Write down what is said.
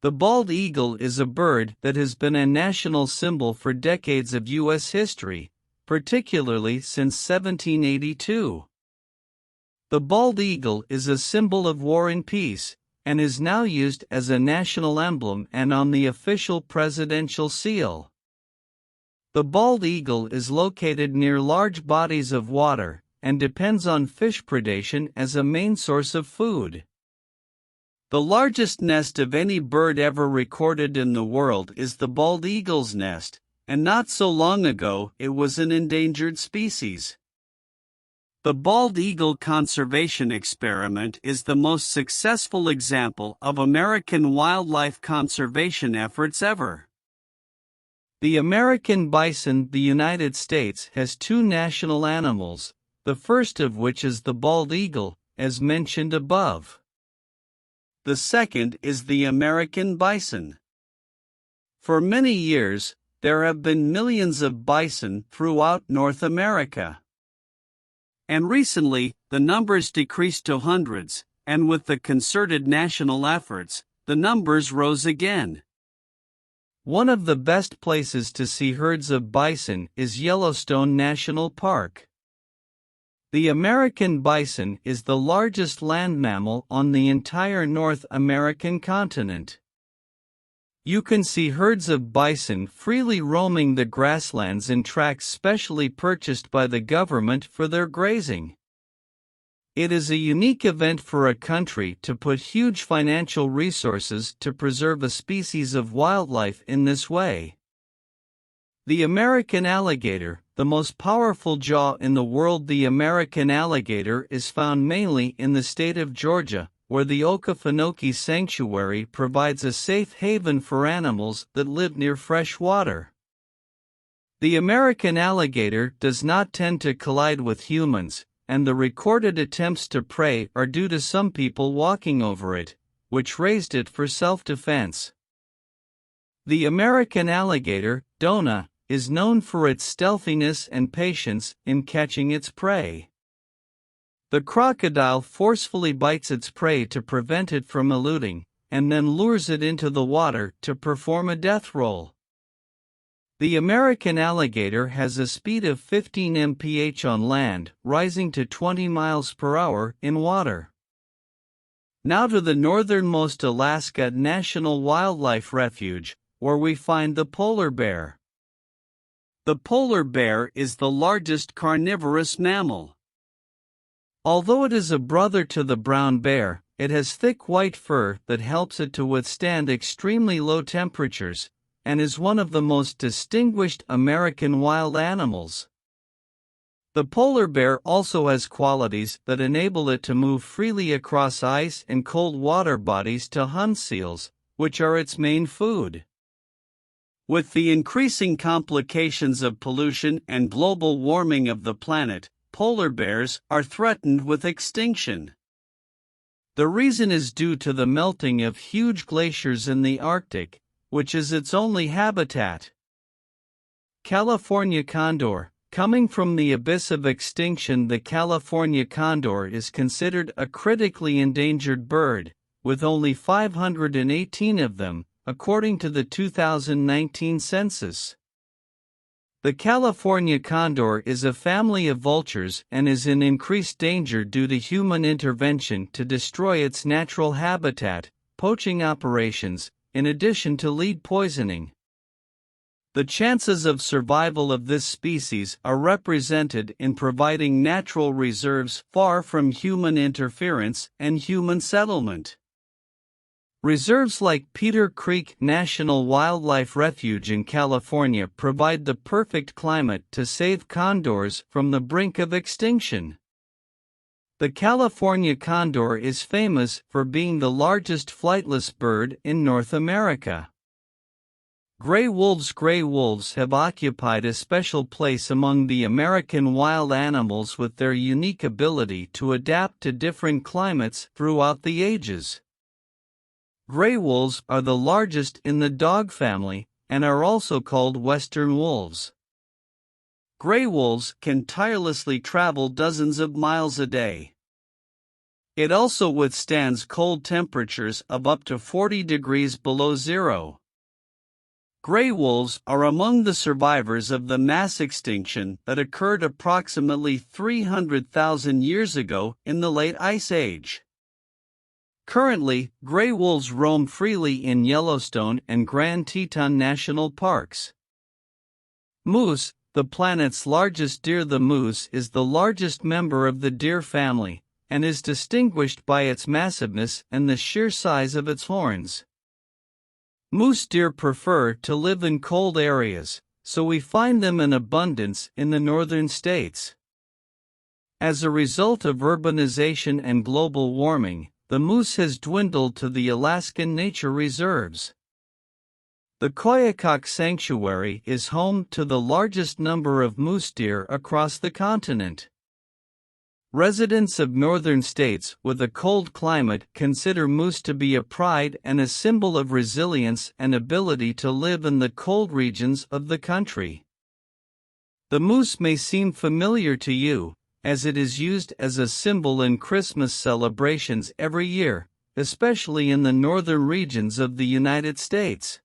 The bald eagle is a bird that has been a national symbol for decades of U.S. history, particularly since 1782. The bald eagle is a symbol of war and peace, and is now used as a national emblem and on the official presidential seal. The bald eagle is located near large bodies of water, and depends on fish predation as a main source of food. The largest nest of any bird ever recorded in the world is the bald eagle's nest, and not so long ago it was an endangered species. The bald eagle conservation experiment is the most successful example of American wildlife conservation efforts ever. The American bison, the United States, has two national animals, the first of which is the bald eagle, as mentioned above. The second is the American bison. For many years, there have been millions of bison throughout North America. And recently, the numbers decreased to hundreds, and with the concerted national efforts, the numbers rose again. One of the best places to see herds of bison is Yellowstone National Park. The American bison is the largest land mammal on the entire North American continent. You can see herds of bison freely roaming the grasslands in tracts specially purchased by the government for their grazing. It is a unique event for a country to put huge financial resources to preserve a species of wildlife in this way. The American alligator, the most powerful jaw in the world. The American alligator is found mainly in the state of Georgia, where the Okefenokee Sanctuary provides a safe haven for animals that live near fresh water. The American alligator does not tend to collide with humans, and the recorded attempts to prey are due to some people walking over it, which raised it for self-defense. The American alligator, Dona, is known for its stealthiness and patience in catching its prey. The crocodile forcefully bites its prey to prevent it from eluding, and then lures it into the water to perform a death roll. The American alligator has a speed of 15 mph on land, rising to 20 miles per hour in water. Now to the northernmost Alaska National Wildlife Refuge, where we find the polar bear. The polar bear is the largest carnivorous mammal. Although it is a brother to the brown bear, it has thick white fur that helps it to withstand extremely low temperatures, and is one of the most distinguished American wild animals. The polar bear also has qualities that enable it to move freely across ice and cold water bodies to hunt seals, which are its main food. With the increasing complications of pollution and global warming of the planet, polar bears are threatened with extinction. The reason is due to the melting of huge glaciers in the Arctic, which is its only habitat. California condor. Coming from the abyss of extinction, the California condor is considered a critically endangered bird, with only 518 of them, according to the 2019 census. The California condor is a family of vultures and is in increased danger due to human intervention to destroy its natural habitat, poaching operations, in addition to lead poisoning. The chances of survival of this species are represented in providing natural reserves far from human interference and human settlement. Reserves like Peter Creek National Wildlife Refuge in California provide the perfect climate to save condors from the brink of extinction. The California condor is famous for being the largest flightless bird in North America. Gray wolves have occupied a special place among the American wild animals with their unique ability to adapt to different climates throughout the ages. Gray wolves are the largest in the dog family, and are also called western wolves. Gray wolves can tirelessly travel dozens of miles a day. It also withstands cold temperatures of up to 40 degrees below zero. Gray wolves are among the survivors of the mass extinction that occurred approximately 300,000 years ago in the late Ice Age. Currently, gray wolves roam freely in Yellowstone and Grand Teton national parks. Moose, the planet's largest deer. The moose is the largest member of the deer family, and is distinguished by its massiveness and the sheer size of its horns. Moose deer prefer to live in cold areas, so we find them in abundance in the northern states. As a result of urbanization and global warming, the moose has dwindled to the Alaskan nature reserves. The Koyukuk Sanctuary is home to the largest number of moose deer across the continent. Residents of northern states with a cold climate consider moose to be a pride and a symbol of resilience and ability to live in the cold regions of the country. The moose may seem familiar to you, as it is used as a symbol in Christmas celebrations every year, especially in the northern regions of the United States.